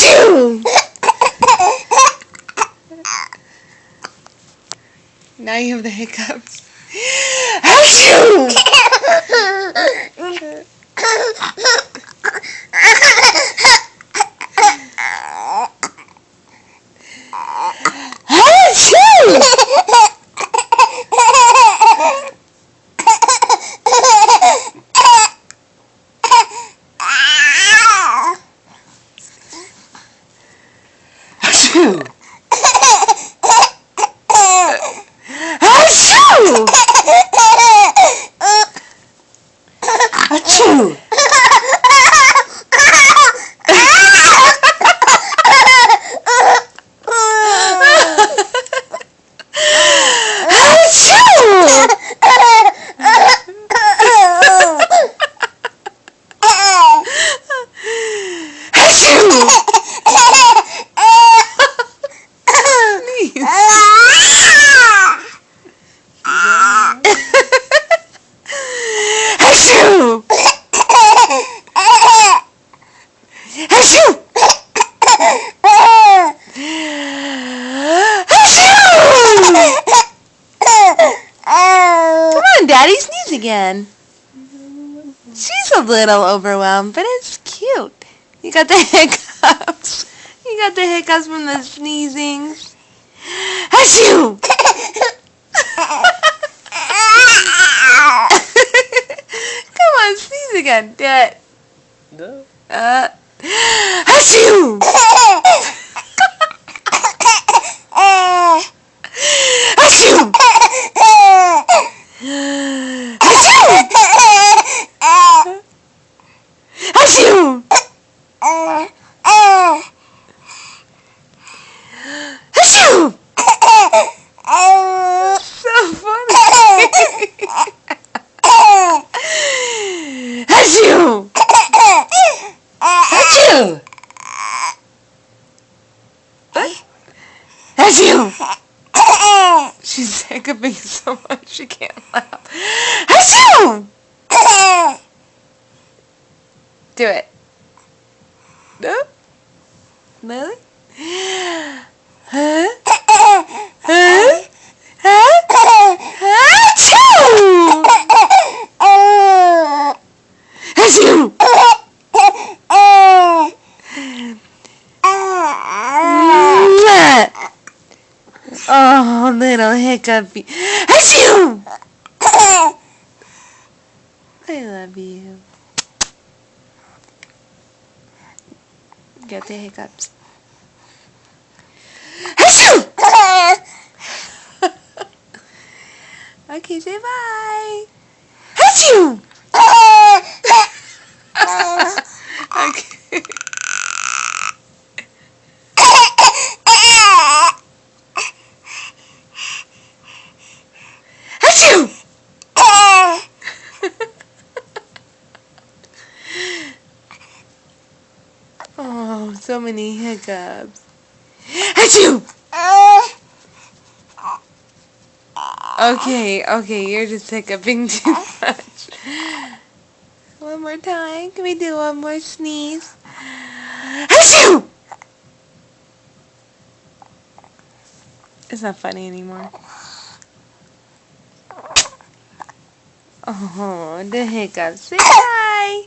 Achoo! Now you have the hiccups. Achoo! Achoo! Achoo! Achoo! Achoo! Achoo! Come on, Daddy, sneeze again. She's a little overwhelmed, but it's cute. You got the hiccups. You got the hiccups from the sneezing. Achoo! Come on, sneeze again. Do it. No. Achoo! Achoo! Achoo! Achoo! So funny. Achoo! Achoo! What? Achoo! She's hiccuping so much she can't laugh. Achoo! Do it. No? Really? Huh? Huh? Achoo! Achoo! Oh, little hiccupy. Achoo! I love you. Get the hiccups. Achoo! Okay, say bye. Achoo! Okay. Achoo! Oh, so many hiccups. Achoo! Okay, you're just hiccuping too much. One more time. Can we do one more sneeze? Achoo! It's not funny anymore. Oh, the hiccups. Say bye.